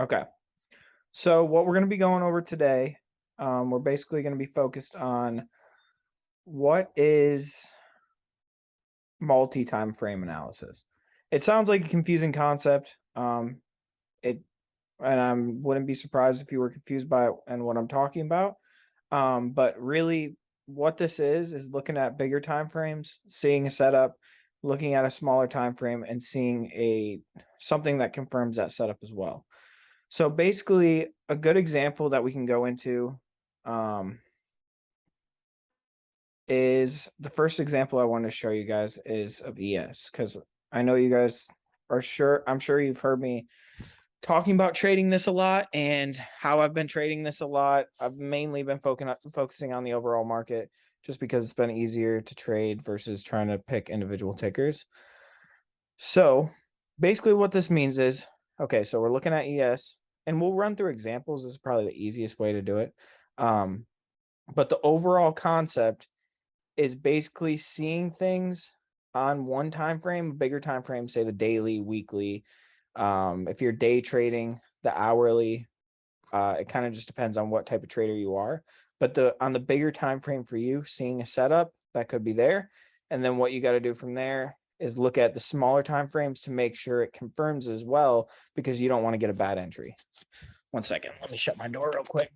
Okay. So what we're going to be going over today, we're basically going to be focused on what is multi-time frame analysis. It sounds like a confusing concept. It and I wouldn't be surprised if you were confused by it and what I'm talking about. But really, what this is looking at bigger time frames, seeing a setup, looking at a smaller time frame, and seeing a something that confirms that setup as well. So basically, a good example that we can go into um, is the first example I want to show you guys is of ES because I know you guys are sure. I'm sure you've heard me talking about trading this a lot and how I've been trading this a lot. I've mainly been focusing on the overall market just because it's been easier to trade versus trying to pick individual tickers. So basically what this means is, okay, so we're looking at ES and we'll run through examples. This is probably the easiest way to do it. But the overall concept is basically seeing things on one time frame, a bigger time frame, say the daily, weekly. If you're day trading, the hourly, it kind of just depends on what type of trader you are. But on the bigger time frame for you, seeing a setup that could be there, and then what you got to do from there is look at the smaller time frames to make sure it confirms as well, because you don't want to get a bad entry. 1 second, let me shut my door real quick.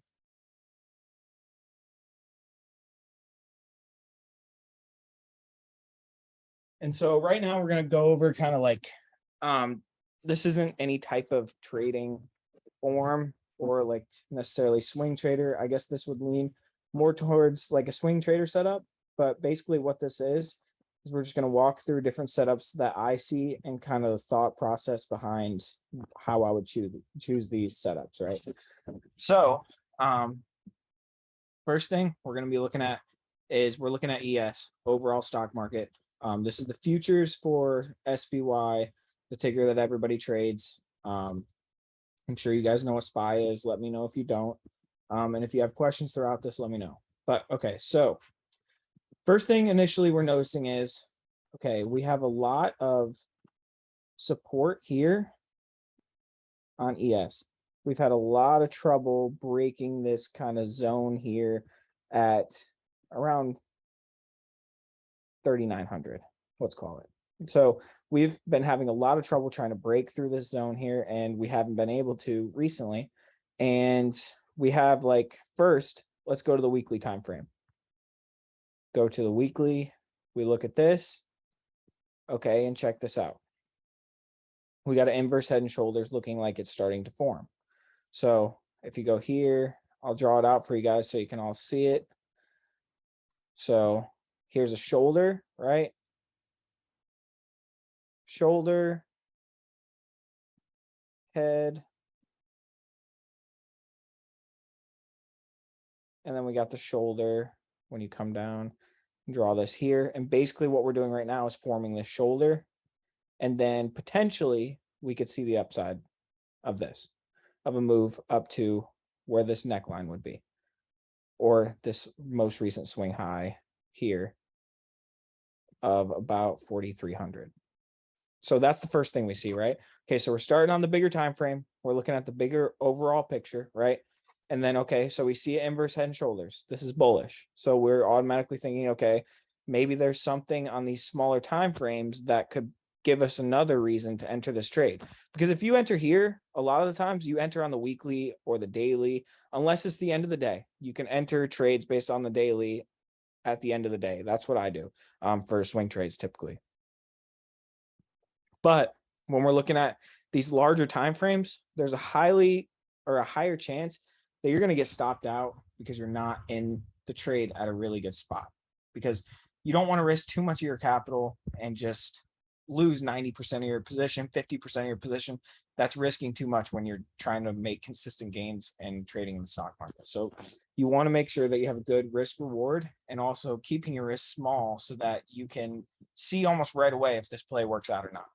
And so right now we're going to go over kind of like, this isn't any type of trading form or like necessarily swing trader. I guess this would lean more towards like a swing trader setup. But basically what this is we're just going to walk through different setups that I see and kind of the thought process behind how I would choose these setups, right? So first thing we're going to be looking at is we're looking at ES, overall stock market. This is the futures for SPY, the ticker that everybody trades. I'm sure you guys know what SPY is. Let me know if you don't. And if you have questions throughout this, let me know. But okay, so first thing initially we're noticing is, okay, we have a lot of support here on ES. We've had a lot of trouble breaking this kind of zone here at around 3,900, let's call it. So we've been having a lot of trouble trying to break through this zone here, and we haven't been able to recently. And we have like, first, let's go to the weekly time frame. Go to the weekly, we look at this. Okay, and check this out. We got an inverse head and shoulders looking like it's starting to form. So if you go here, I'll draw it out for you guys so you can all see it. So here's a shoulder, right? Shoulder, head, and then we got the shoulder. When you come down, draw this here. And basically what we're doing right now is forming this shoulder. And then potentially we could see the upside of this, of a move up to where this neckline would be, or this most recent swing high here of about 4,300. So that's the first thing we see, right? Okay, so we're starting on the bigger time frame. We're looking at the bigger overall picture, right? And then, okay, so we see inverse head and shoulders. This is bullish. So we're automatically thinking, okay, maybe there's something on these smaller time frames that could give us another reason to enter this trade. Because if you enter here, a lot of the times you enter on the weekly or the daily, unless it's the end of the day. You can enter trades based on the daily at the end of the day. That's what I do for swing trades typically. But when we're looking at these larger time frames, there's a higher chance that you're going to get stopped out because you're not in the trade at a really good spot, because you don't want to risk too much of your capital and just lose 90% of your position, 50% of your position. That's risking too much when you're trying to make consistent gains and trading in the stock market. So you want to make sure that you have a good risk reward and also keeping your risk small so that you can see almost right away if this play works out or not.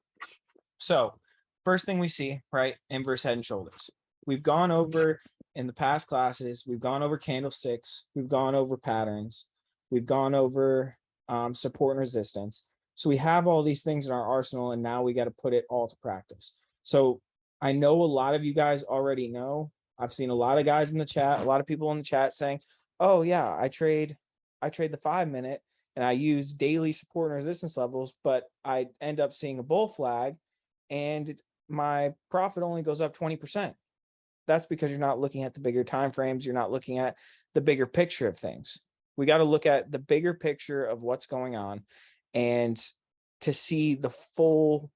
So first thing we see, right, inverse head and shoulders. We've gone over in the past classes, we've gone over candlesticks, we've gone over patterns, we've gone over support and resistance. So we have all these things in our arsenal, and now we got to put it all to practice. So I know a lot of you guys already know. I've seen a lot of guys in the chat, a lot of people in the chat saying, "Oh yeah, I trade the 5 minute and I use daily support and resistance levels, but I end up seeing a bull flag and my profit only goes up 20%." That's because you're not looking at the bigger time frames. You're not looking at the bigger picture of things. We got to look at the bigger picture of what's going on and to see the full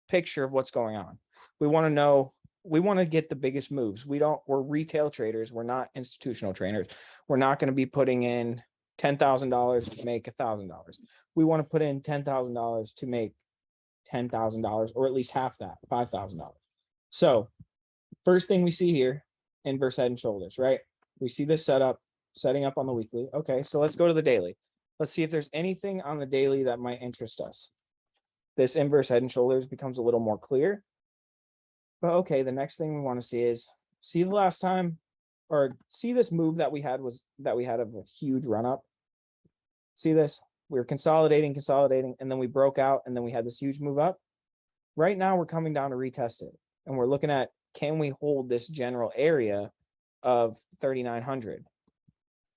picture of what's going on. We want to know, we want to get the biggest moves. We're retail traders. We're not institutional traders. We're not going to be putting in $10,000 to make $1,000. We want to put in $10,000 to make $10,000, or at least half that, $5,000. So first thing we see here, inverse head and shoulders, right? We see this setting up on the weekly. Okay, so let's go to the daily. Let's see if there's anything on the daily that might interest us. This inverse head and shoulders becomes a little more clear. But okay, the next thing we want to see is, see the last time, or see this move that we had of a huge run up. See this? We were consolidating, and then we broke out, and then we had this huge move up. Right now, we're coming down to retest it, and we're looking at, can we hold this general area of 3,900?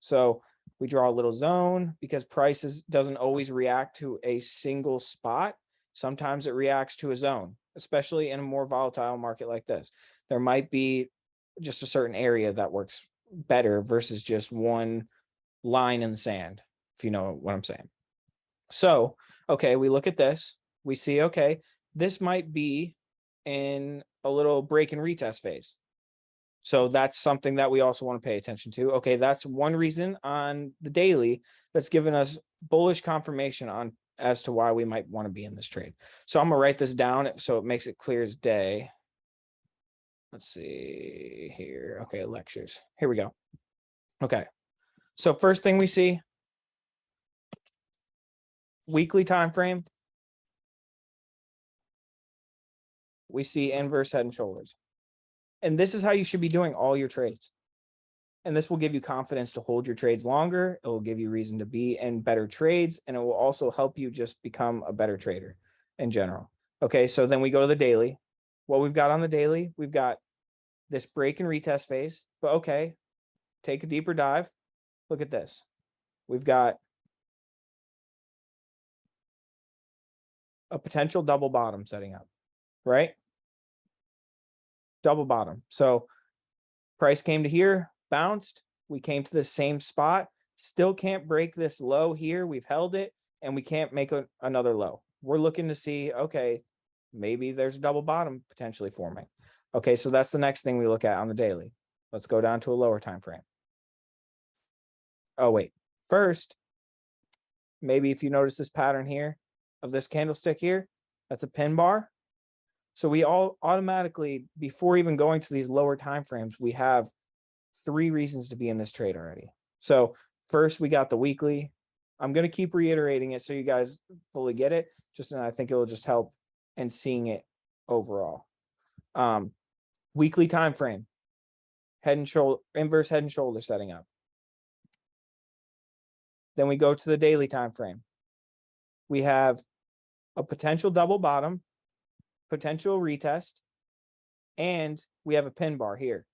So we draw a little zone, because prices doesn't always react to a single spot. Sometimes it reacts to a zone, especially in a more volatile market like this. There might be just a certain area that works better versus just one line in the sand, if you know what I'm saying. So, okay, we look at this, we see, okay, this might be in a little break and retest phase. So that's something that we also want to pay attention to. Okay, that's one reason on the daily that's given us bullish confirmation on as to why we might want to be in this trade. So I'm gonna write this down so it makes it clear as day. Let's see here. Okay, lectures. Here we go. Okay, so first thing we see, weekly time frame. We see inverse head and shoulders. And this is how you should be doing all your trades. And this will give you confidence to hold your trades longer. It will give you reason to be in better trades, and it will also help you just become a better trader in general. Okay, so then we go to the daily. What we've got on the daily, we've got this break and retest phase. But okay, take a deeper dive. Look at this. We've got a potential double bottom setting up, right? Double bottom. So price came to here, bounced. We came to the same spot, still can't break this low here. We've held it, and we can't make another low. We're looking to see, okay, maybe there's a double bottom potentially forming. Okay, so that's the next thing we look at on the daily. Let's go down to a lower time frame. Oh, wait. First, maybe if you notice this pattern here of this candlestick here, that's a pin bar. So we all automatically, before even going to these lower time frames, we have 3 reasons to be in this trade already. So first, we got the weekly. I'm going to keep reiterating it so you guys fully get it. And I think it will just help in seeing it overall. Weekly time frame, head and shoulder, inverse head and shoulder setting up. Then we go to the daily time frame. We have a potential double bottom, potential retest, and we have a pin bar here.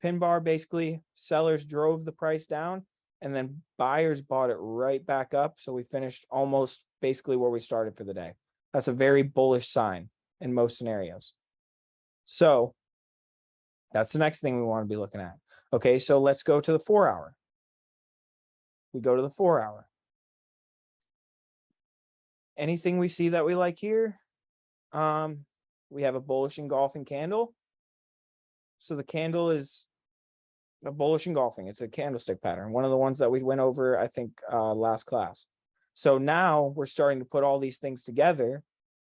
Pin bar, basically sellers drove the price down and then buyers bought it right back up. So we finished almost basically where we started for the day. That's a very bullish sign in most scenarios. So that's the next thing we want to be looking at. Okay, so let's go to the 4 hour. We go to the 4 hour. Anything we see that we like here? We have a bullish engulfing candle. So the candle is a bullish engulfing. It's a candlestick pattern. One of the ones that we went over, I think, last class. So now we're starting to put all these things together.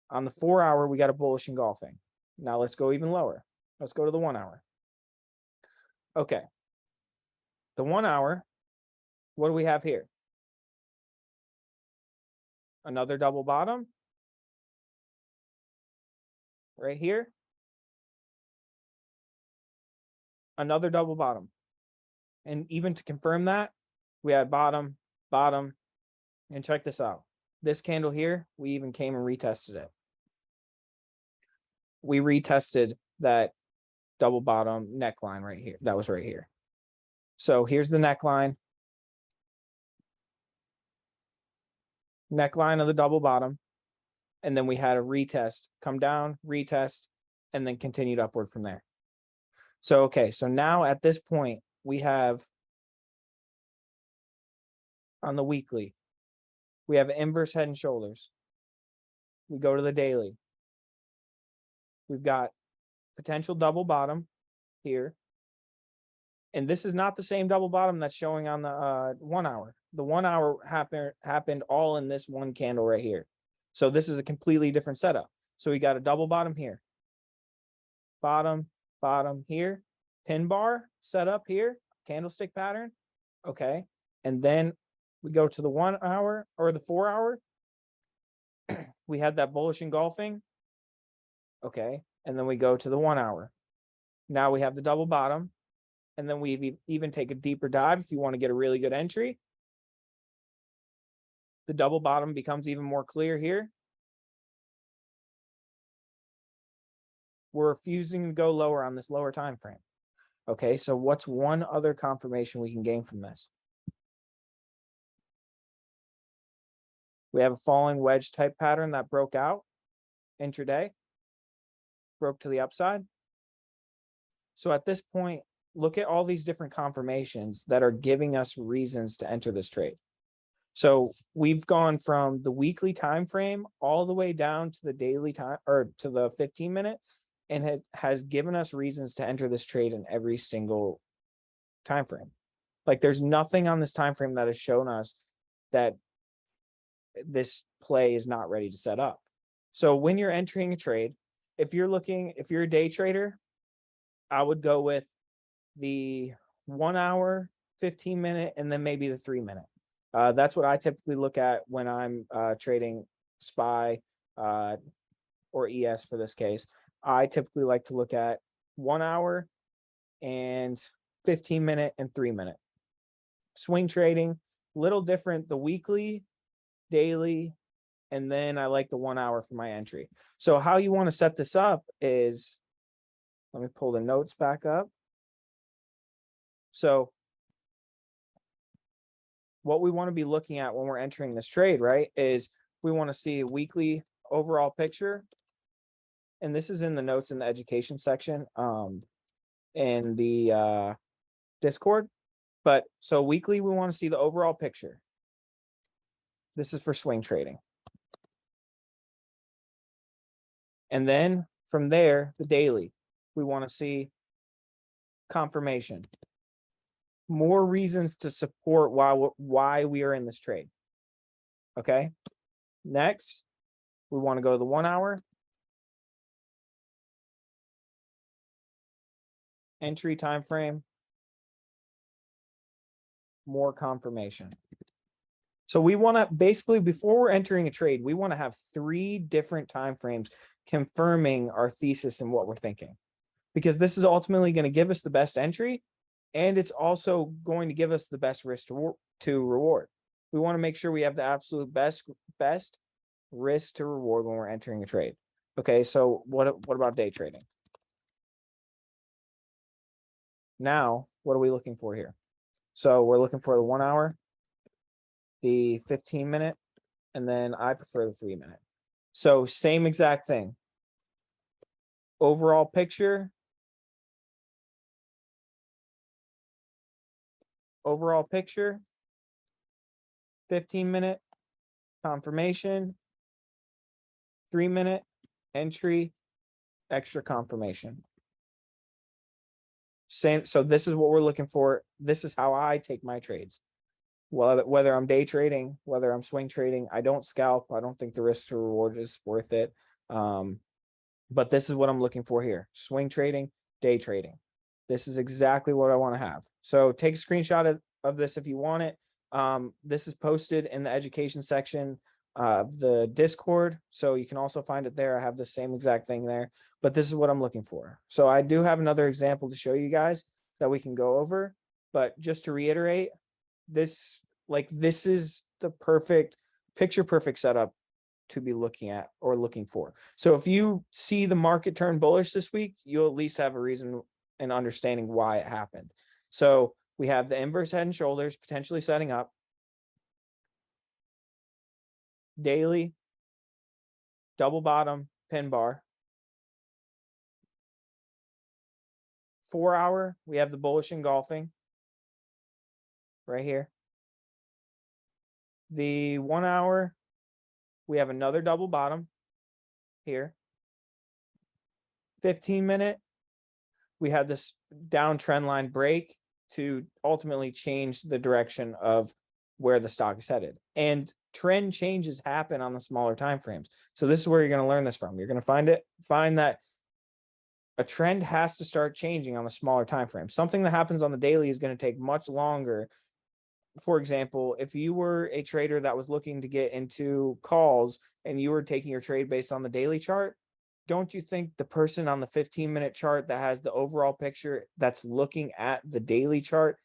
On the 4 hour, we got a bullish engulfing. Now let's go even lower. Let's go to the 1 hour. Okay. The 1 hour, what do we have here? Another double bottom. Right here. Another double bottom. And even to confirm that, we had bottom, bottom, and check this out. This candle here, we even came and retested it. We retested that double bottom neckline right here. That was right here. So here's the neckline. Neckline of the double bottom. And then we had a retest, come down, retest, and then continued upward from there. So, okay, so now at this point, we have on the weekly, we have inverse head and shoulders. We go to the daily. We've got potential double bottom here. And this is not the same double bottom that's showing on the 1 hour. The 1 hour happened all in this one candle right here. So this is a completely different setup. So we got a double bottom here. Bottom, bottom here. Pin bar set up here. Candlestick pattern. Okay. And then we go to the 1 hour or the 4 hour. We had that bullish engulfing. Okay. And then we go to the 1 hour. Now we have the double bottom. And then we even take a deeper dive if you want to get a really good entry. The double bottom becomes even more clear here. We're refusing to go lower on this lower time frame. Okay, so what's one other confirmation we can gain from this? We have a falling wedge type pattern that broke out intraday, broke to the upside. So at this point, look at all these different confirmations that are giving us reasons to enter this trade. So we've gone from the weekly time frame all the way down to the daily time or to the 15-minute, and it has given us reasons to enter this trade in every single time frame. Like there's nothing on this time frame that has shown us that this play is not ready to set up. So when you're entering a trade, if you're a day trader, I would go with the 1 hour, 15-minute, and then maybe the 3-minute. That's what I typically look at when I'm trading SPY or ES for this case. I typically like to look at 1 hour and 15-minute and 3-minute. Swing trading, little different, the weekly, daily, and then I like the 1 hour for my entry. So how you want to set this up is, let me pull the notes back up. So what we want to be looking at when we're entering this trade, right, is we want to see a weekly overall picture. And this is in the notes in the education section in the Discord. But so weekly, we want to see the overall picture. This is for swing trading. And then from there, the daily, we want to see confirmation. More reasons to support why we are in this trade. Okay. Next, we want to go to the 1 hour. Entry time frame. More confirmation. So we want to basically, before we're entering a trade, we want to have 3 different time frames confirming our thesis and what we're thinking, because this is ultimately going to give us the best entry, and it's also going to give us the best risk to reward. We want to make sure we have the absolute best risk to reward when we're entering a trade. Okay, so what about day trading? Now, what are we looking for here? So we're looking for the 1 hour, the 15-minute, and then I prefer the 3-minute. So same exact thing. Overall picture. Overall picture. 15-minute confirmation. 3-minute entry, extra confirmation. Same. So this is what we're looking for. This is how I take my trades. Whether I'm day trading, whether I'm swing trading, I don't scalp. I don't think the risk to reward is worth it. But this is what I'm looking for here. Swing trading, day trading. This is exactly what I want to have. So take a screenshot of this if you want it. This is posted in the education section of the Discord. So you can also find it there. I have the same exact thing there, but this is what I'm looking for. So I do have another example to show you guys that we can go over, but just to reiterate, this is the picture perfect setup to be looking at or looking for. So if you see the market turn bullish this week, you'll at least have a reason and understanding why it happened. So we have the inverse head and shoulders potentially setting up. Daily, double bottom, pin bar. 4 hour, we have the bullish engulfing right here. The 1 hour, we have another double bottom here. 15-minute, we had this down trend line break to ultimately change the direction of where the stock is headed. And trend changes happen on the smaller time frames. So this is where you're going to learn this from. You're going to find that a trend has to start changing on the smaller time frame. Something that happens on the daily is going to take much longer. For example, if you were a trader that was looking to get into calls and you were taking your trade based on the daily chart, don't you think the person on the 15-minute chart that has the overall picture that's looking at the daily chart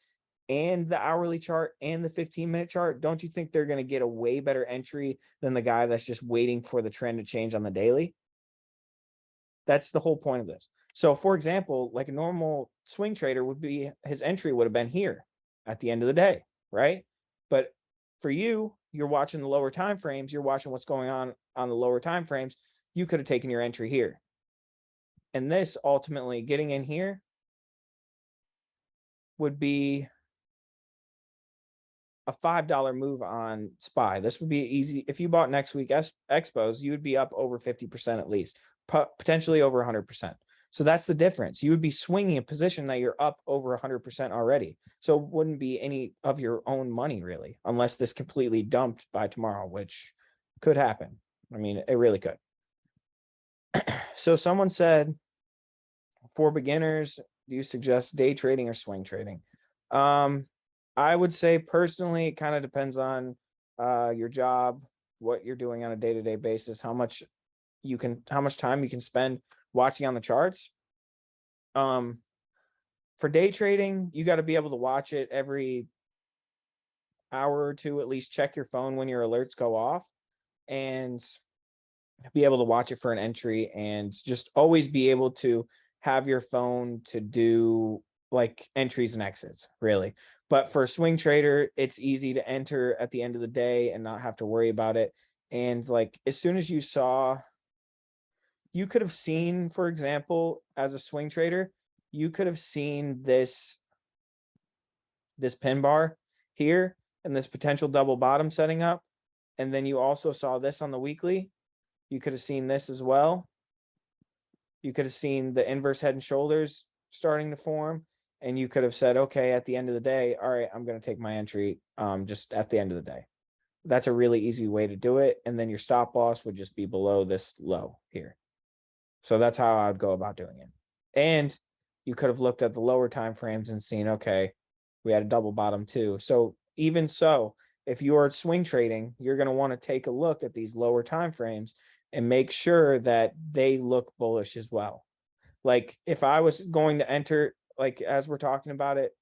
and the hourly chart and the 15-minute chart, don't you think they're going to get a way better entry than the guy that's just waiting for the trend to change on the daily? That's the whole point of this. So for example, like a normal swing trader would be, his entry would have been here at the end of the day, right? But for you, you're watching the lower time frames, you're watching what's going on the lower time frames. You could have taken your entry here. And this ultimately getting in here would be a $5 move on SPY. This would be easy. If you bought next week expos, you would be up over 50% at least, potentially over 100%. So that's the difference. You would be swinging a position that you're up over 100% already. So it wouldn't be any of your own money really, unless this completely dumped by tomorrow, which could happen. I mean, it really could. So someone said, for beginners, do you suggest day trading or swing trading? I would say personally, it kind of depends on your job, what you're doing on a day-to-day basis, how much time you can spend watching on the charts. For day trading, you got to be able to watch it every hour or two, at least check your phone when your alerts go off and be able to watch it for an entry, and just always be able to have your phone to do like entries and exits really. But for a swing trader, it's easy to enter at the end of the day and not have to worry about it. And like, as soon as you could have seen, for example, as a swing trader, you could have seen this pin bar here and this potential double bottom setting up. And then you also saw this on the weekly. You could have seen this as well. You could have seen the inverse head and shoulders starting to form. And you could have said, okay, at the end of the day, all right, I'm going to take my entry just at the end of the day. That's a really easy way to do it. And then your stop loss would just be below this low here. So that's how I would go about doing it. And you could have looked at the lower time frames and seen, okay, we had a double bottom too. So even so, if you are swing trading, you're going to want to take a look at these lower time frames and make sure that they look bullish as well. Like if I was going to enter, like as we're talking about it,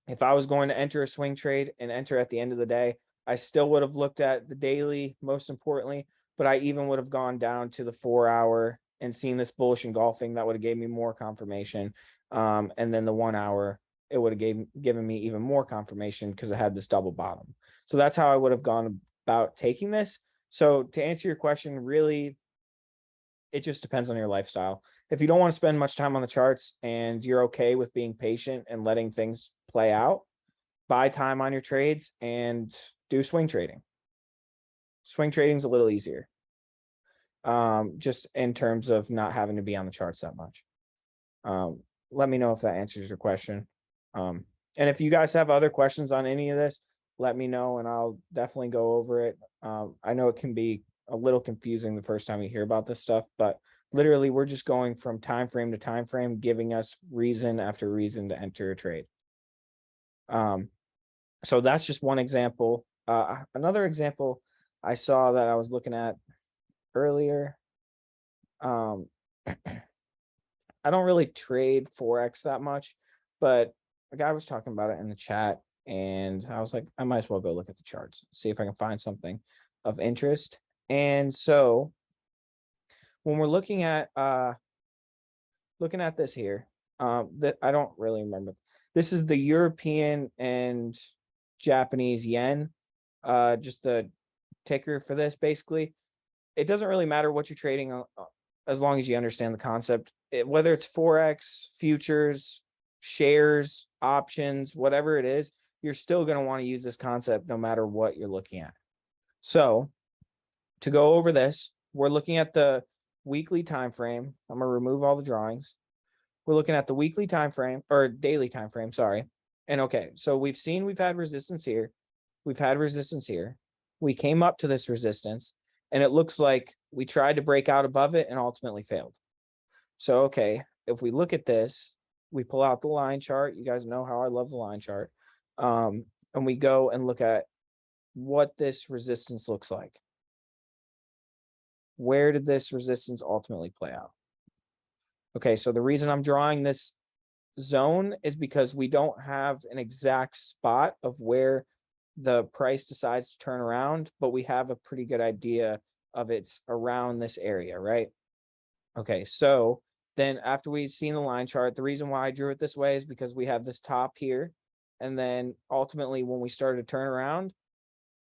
if I was going to enter a swing trade and enter at the end of the day, I still would have looked at the daily, most importantly, but I even would have gone down to the 4 hour and seen this bullish engulfing. That would have gave me more confirmation. And then the 1 hour, it would have given me even more confirmation because it had this double bottom. So that's how I would have gone about taking this. So to answer your question, really, it just depends on your lifestyle. If you don't want to spend much time on the charts and you're okay with being patient and letting things play out, buy time on your trades and do swing trading. Swing trading is a little easier. Just in terms of not having to be on the charts that much. Let me know if that answers your question. And if you guys have other questions on any of this, let me know and I'll definitely go over it. I know it can be a little confusing the first time you hear about this stuff, but literally we're just going from time frame to time frame, giving us reason after reason to enter a trade. So that's just one example. Another example I saw that I was looking at earlier. I don't really trade Forex that much, but a guy was talking about it in the chat and I was like, I might as well go look at the charts, see if I can find something. of interest. And so when we're looking at this here, that I don't really remember. This is the European and Japanese yen, just the ticker for this. Basically, it doesn't really matter what you're trading as long as you understand the concept. Whether it's forex, futures, shares, options, whatever it is, you're still going to want to use this concept no matter what you're looking at. So to go over this, we're looking at the weekly time frame. I'm going to remove all the drawings. We're looking at the weekly time frame or daily time frame, sorry. And okay, so we've had resistance here. We've had resistance here. We came up to this resistance and it looks like we tried to break out above it and ultimately failed. So, okay, if we look at this, we pull out the line chart. You guys know how I love the line chart. And we go and look at what this resistance looks like. Where did this resistance ultimately play out? Okay, so the reason I'm drawing this zone is because we don't have an exact spot of where the price decides to turn around, but we have a pretty good idea of it's around this area, right? Okay, so then after we've seen the line chart, the reason why I drew it this way is because we have this top here. And then ultimately when we started to turn around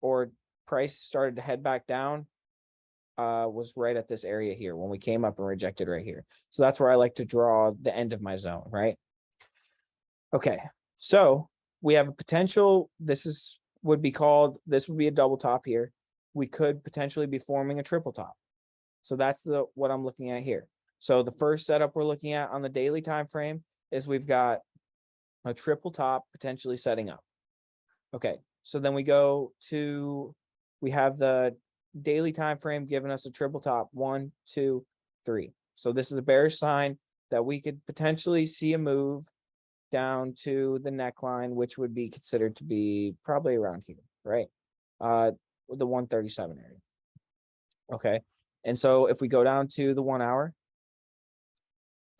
or price started to head back down, was right at this area here when we came up and rejected right here. So that's where I like to draw the end of my zone, right? Okay, so we have a potential, this would be a double top here. We could potentially be forming a triple top. So that's what I'm looking at here. So the first setup we're looking at on the daily time frame is we've got a triple top potentially setting up. Okay, so then we have the daily time frame giving us a triple top 1, 2, 3. So this is a bearish sign that we could potentially see a move down to the neckline, which would be considered to be probably around here, right? The 137 area. Okay, and so if we go down to the 1 hour,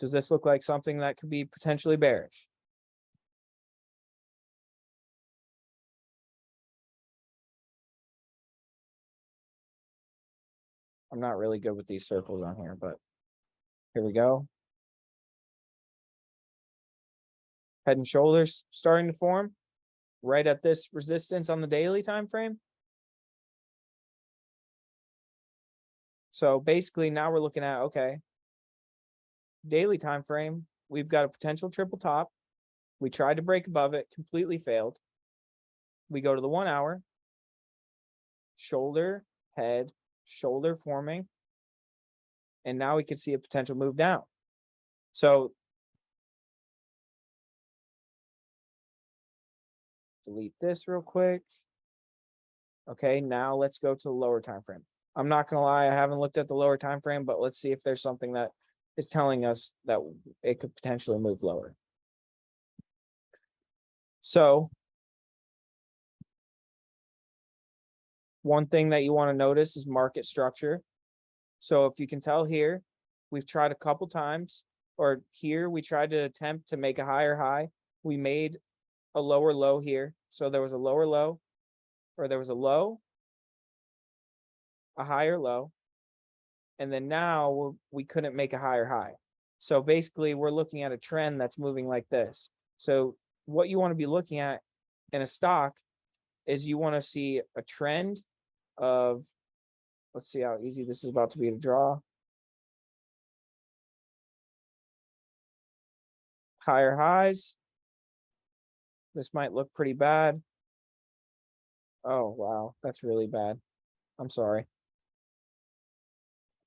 does this look like something that could be potentially bearish? I'm not really good with these circles on here, but here we go. Head and shoulders starting to form right at this resistance on the daily time frame. So basically now we're looking at, okay, daily time frame, we've got a potential triple top. We tried to break above it, completely failed. We go to the 1 hour, shoulder, head, shoulder forming, and now we can see a potential move down. So delete this real quick. Okay, now let's go to the lower time frame. I'm not gonna lie, I haven't looked at the lower time frame, but let's see if there's something that is telling us that it could potentially move lower. So one thing that you want to notice is market structure. So if you can tell here, we've tried a couple times, or here we tried to attempt to make a higher high. We made a lower low here. So there was a lower low, or there was a low, a higher low, and then now we couldn't make a higher high. So basically we're looking at a trend that's moving like this. So what you want to be looking at in a stock is you want to see a trend of, let's see how easy this is about to be to draw. Higher highs. This might look pretty bad. Oh, wow, that's really bad. I'm sorry.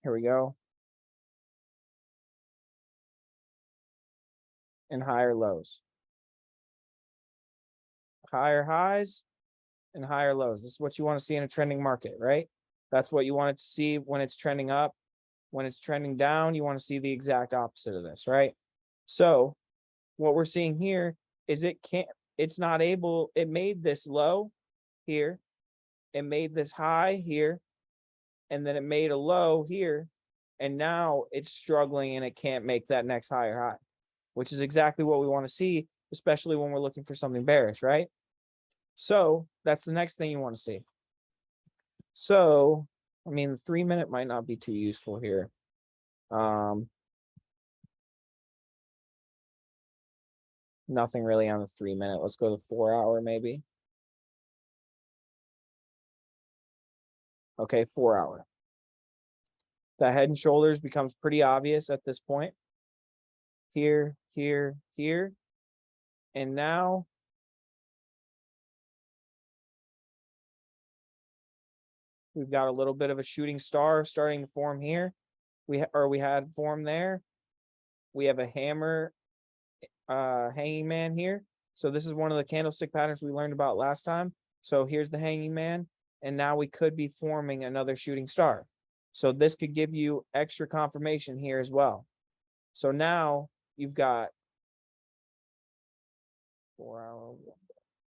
Here we go. And higher lows. Higher highs and higher lows. This is what you want to see in a trending market, right? That's what you want it to see when it's trending up. When it's trending down, you want to see the exact opposite of this, right? So what we're seeing here is it made this low here. It made this high here. And then it made a low here. And now it's struggling and it can't make that next higher high, which is exactly what we want to see, especially when we're looking for something bearish, right? So that's the next thing you want to see. So, I mean, the 3-minute might not be too useful here. Nothing really on the 3-minute. Let's go to 4-hour maybe. Okay, 4-hour. The head and shoulders becomes pretty obvious at this point. Here, here, here. And now we've got a little bit of a shooting star starting to form here. We had formed there. We have a hammer hanging man here. So this is one of the candlestick patterns we learned about last time. So here's the hanging man, and now we could be forming another shooting star. So this could give you extra confirmation here as well. So now you've got 4-hour.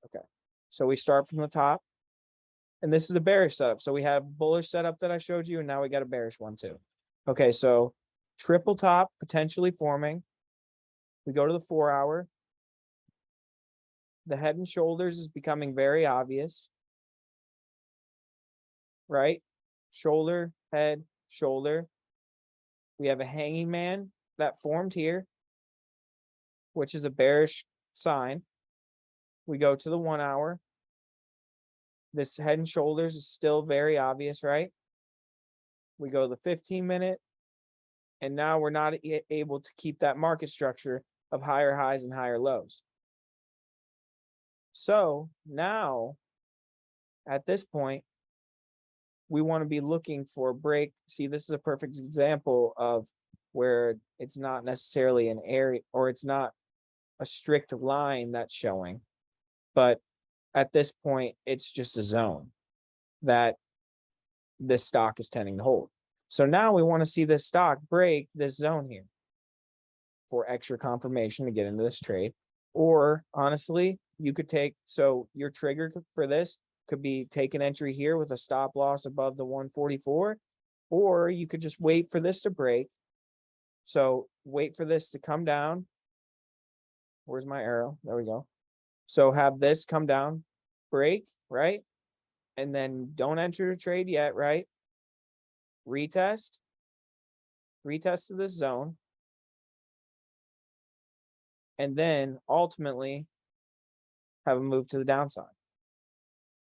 Okay. So we start from the top. And this is a bearish setup. So we have bullish setup that I showed you, and now we got a bearish one too. Okay, so triple top potentially forming. We go to the 4-hour. The head and shoulders is becoming very obvious. Right? Shoulder, head, shoulder. We have a hanging man that formed here, which is a bearish sign. We go to the 1-hour. This head and shoulders is still very obvious, right? We go to the 15-minute, and now we're not able to keep that market structure of higher highs and higher lows. So now, at this point, we want to be looking for a break. See, this is a perfect example of where it's not necessarily an area, or it's not a strict line that's showing, but at this point, it's just a zone that this stock is tending to hold. So now we want to see this stock break this zone here for extra confirmation to get into this trade. Or honestly, you could take, so your trigger for this could be take an entry here with a stop loss above the 144, or you could just wait for this to break. So wait for this to come down. Where's my arrow? There we go. So have this come down, break, right? And then don't enter the trade yet, right? Retest to this zone. And then ultimately have a move to the downside.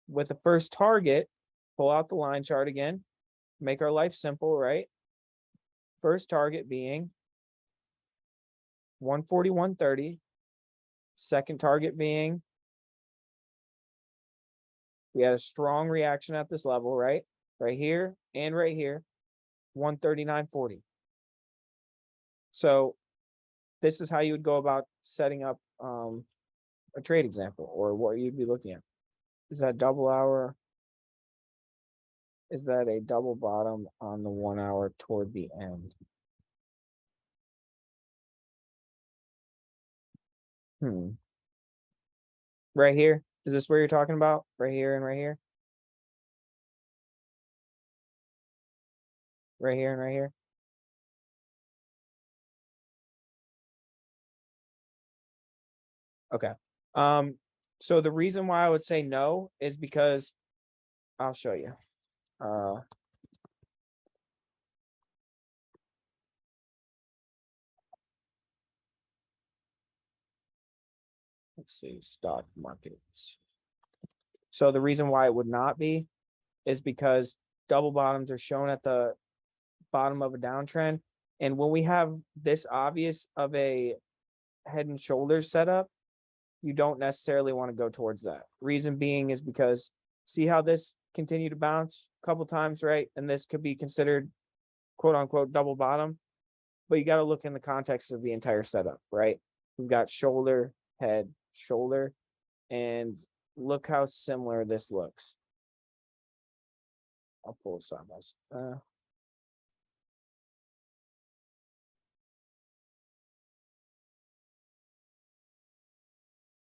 With the first target, pull out the line chart again, make our life simple, right? First target being 141.30. Second target being, we had a strong reaction at this level, right? Right here and right here, 139.40. So this is how you would go about setting up a trade example, or what you'd be looking at. Is that double hour? Is that a double bottom on the 1-hour toward the end? Right here. Is this where you're talking about? Right here and right here? Right here and right here? Okay. So the reason why I would say no is because I'll show you. Let's see, stock markets. So the reason why it would not be is because double bottoms are shown at the bottom of a downtrend. And when we have this obvious of a head and shoulders setup, you don't necessarily want to go towards that. Reason being is because see how this continued to bounce a couple times, right? And this could be considered quote unquote double bottom, but you got to look in the context of the entire setup, right? We've got shoulder, head, shoulder, and look how similar this looks. I'll pull it side by side.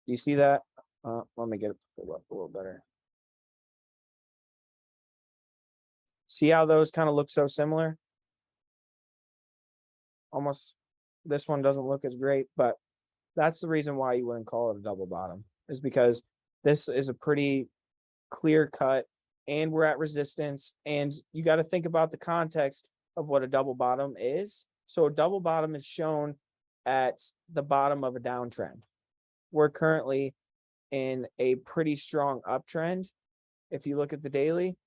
Do you see that? Let me get it pulled up a little better. See how those kind of look so similar? Almost, this one doesn't look as great, but that's the reason why you wouldn't call it a double bottom, is because this is a pretty clear cut and we're at resistance. And you got to think about the context of what a double bottom is. So a double bottom is shown at the bottom of a downtrend. We're currently in a pretty strong uptrend. If you look at the daily,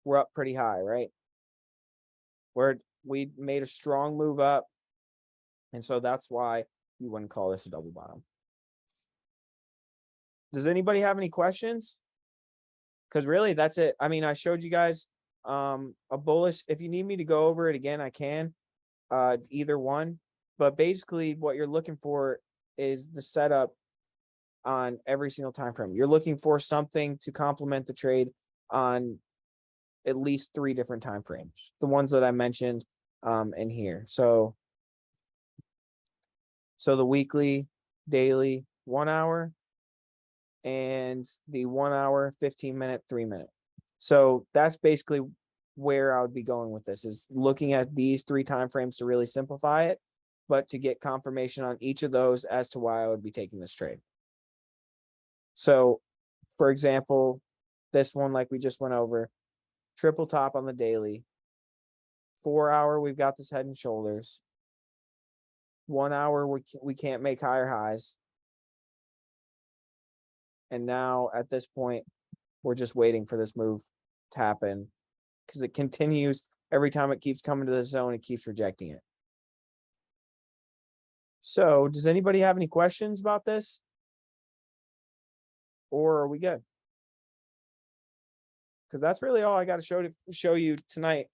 we're up pretty high, right? We made a strong move up. And so that's why you wouldn't call this a double bottom. Does anybody have any questions? Because really, that's it. I mean, I showed you guys a bullish. If you need me to go over it again, I can. Either one. But basically, what you're looking for is the setup on every single time frame. You're looking for something to complement the trade on at least 3 different time frames, the ones that I mentioned in here. So the weekly, daily, 1 hour, and the 1 hour, 15-minute, 3-minute. So that's basically where I would be going with this, is looking at these 3 time frames to really simplify it, but to get confirmation on each of those as to why I would be taking this trade. So, for example, this one, like we just went over, triple top on the daily. 4 hour, we've got this head and shoulders. 1 hour, we can't make higher highs. And now at this point, we're just waiting for this move to happen, because it continues. Every time it keeps coming to the zone, it keeps rejecting it. So does anybody have any questions about this? Or are we good? Because that's really all I got to show you tonight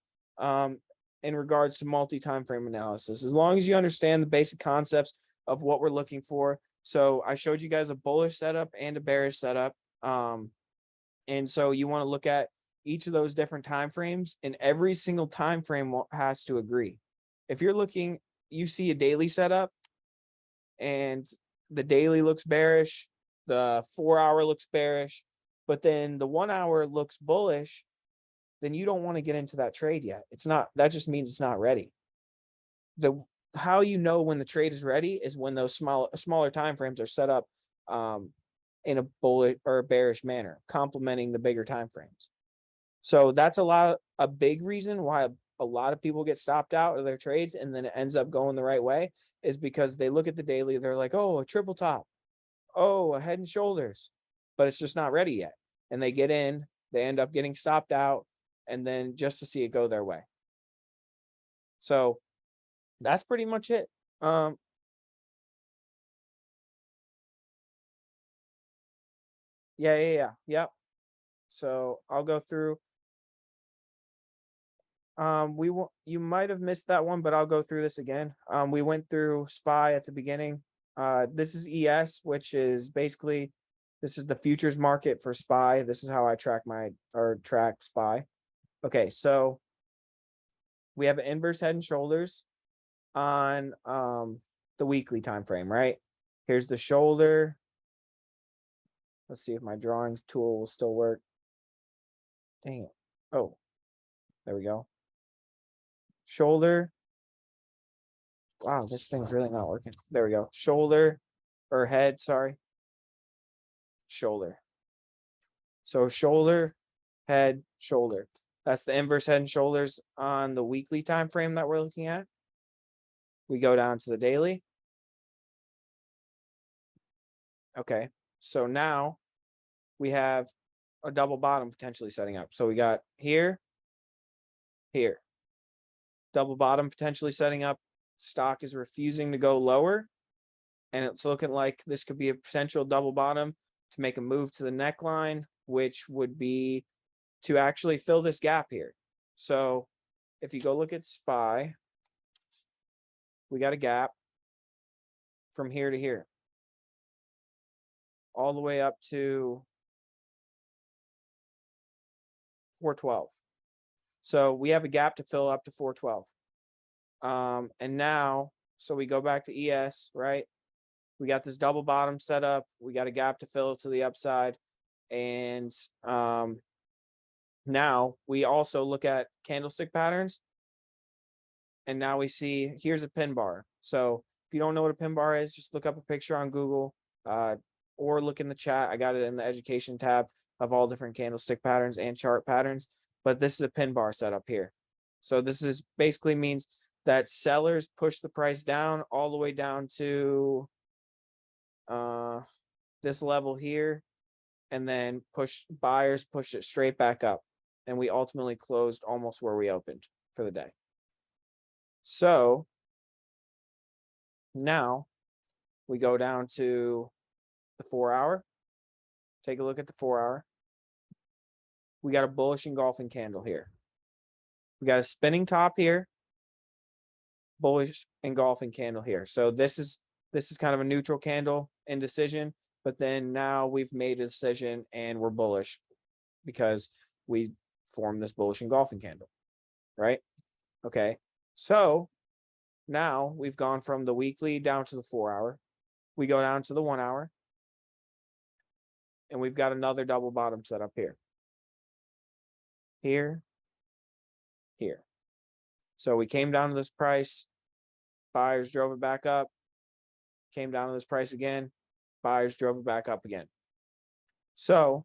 in regards to multi-time frame analysis. As long as you understand the basic concepts of what we're looking for. So I showed you guys a bullish setup and a bearish setup. And so you want to look at each of those different time frames, and every single time frame has to agree. If you're looking, you see a daily setup and the daily looks bearish, the 4 hour looks bearish, but then the 1 hour looks bullish, then you don't want to get into that trade yet. That just means it's not ready. How you know when the trade is ready is when those smaller time frames are set up in a bullish or a bearish manner, complementing the bigger time frames. So that's a big reason why a lot of people get stopped out of their trades, and then it ends up going the right way, is because they look at the daily, they're like, oh, a triple top, oh, a head and shoulders, but it's just not ready yet. And they get in, they end up getting stopped out, and then just to see it go their way. So that's pretty much it. Yep. So I'll go through. You might have missed that one, but I'll go through this again. We went through SPY at the beginning. This is ES, which is basically, this is the futures market for SPY. This is how I track SPY. Okay, so we have an inverse head and shoulders on the weekly time frame, right? Here's the shoulder. Let's see if my drawings tool will still work. Dang it. Oh, there we go. Shoulder. Wow, this thing's really not working. There we go. Shoulder or head, sorry. Shoulder. So shoulder, head, shoulder. That's the inverse head and shoulders on the weekly time frame that we're looking at. We go down to the daily. Okay, so now we have a double bottom potentially setting up. So we got here, here. Double bottom potentially setting up. Stock is refusing to go lower, and it's looking like this could be a potential double bottom to make a move to the neckline, which would be to actually fill this gap here. So if you go look at SPY, we got a gap from here to here, all the way up to 412. So we have a gap to fill up to 412. And now, so we go back to ES, right? We got this double bottom set up. We got a gap to fill to the upside. And now we also look at candlestick patterns. And now we see, here's a pin bar. So if you don't know what a pin bar is, just look up a picture on Google or look in the chat. I got it in the education tab. of all different candlestick patterns and chart patterns, but this is a pin bar setup here. So this is basically means that sellers push the price down all the way down to this level here, and then buyers push it straight back up. And we ultimately closed almost where we opened for the day. So now we go down to the 4 hour. Take a look at the 4 hour. We got a bullish engulfing candle here. We got a spinning top here, bullish engulfing candle here. So this is kind of a neutral candle, indecision, but then now we've made a decision and we're bullish because we formed this bullish engulfing candle, right? Okay, so now we've gone from the weekly down to the 4 hour. We go down to the 1 hour, and we've got another double bottom set up here. Here. So we came down to this price, buyers drove it back up, came down to this price again, buyers drove it back up again. So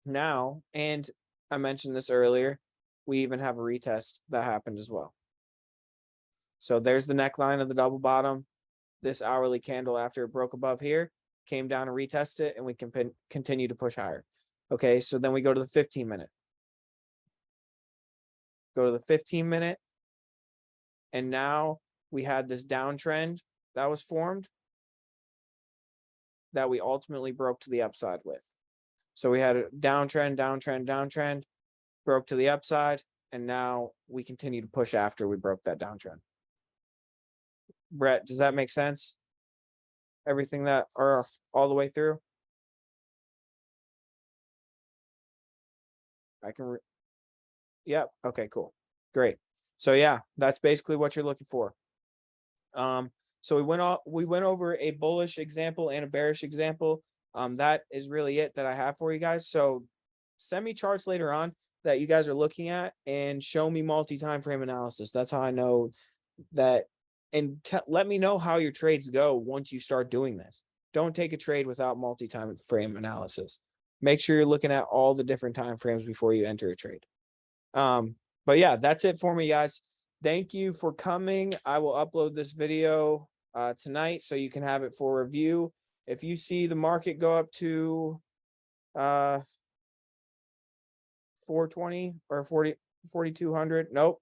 now, and I mentioned this earlier, we even have a retest that happened as well. So there's the neckline of the double bottom. This hourly candle, after it broke above here, came down and retested it, and we can continue to push higher. Okay, so then we go to the 15-minute. Go to the 15-minute, and now we had this downtrend that was formed that we ultimately broke to the upside with. So we had a downtrend, broke to the upside, and now we continue to push after we broke that downtrend. Brett, does that make sense? Everything that are all the way through? I can. Yep. Okay, cool. Great. So yeah, that's basically what you're looking for. So we went over a bullish example and a bearish example. That is really it that I have for you guys. So send me charts later on that you guys are looking at and show me multi-time frame analysis. That's how I know that. And let me know how your trades go once you start doing this. Don't take a trade without multi-time frame analysis. Make sure you're looking at all the different time frames before you enter a trade. But yeah, that's it for me, guys. Thank you for coming. I will upload this video tonight so you can have it for review. If you see the market go up to 420 or 4,200, nope.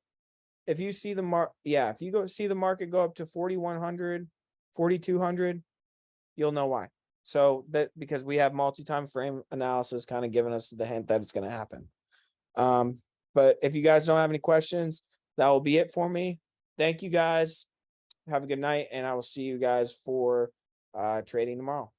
If you see the if you see the market go up to 4,100, 4,200, you'll know why. So because we have multi-time frame analysis kind of giving us the hint that it's going to happen. But if you guys don't have any questions, that will be it for me. Thank you guys. Have a good night, and I will see you guys for trading tomorrow.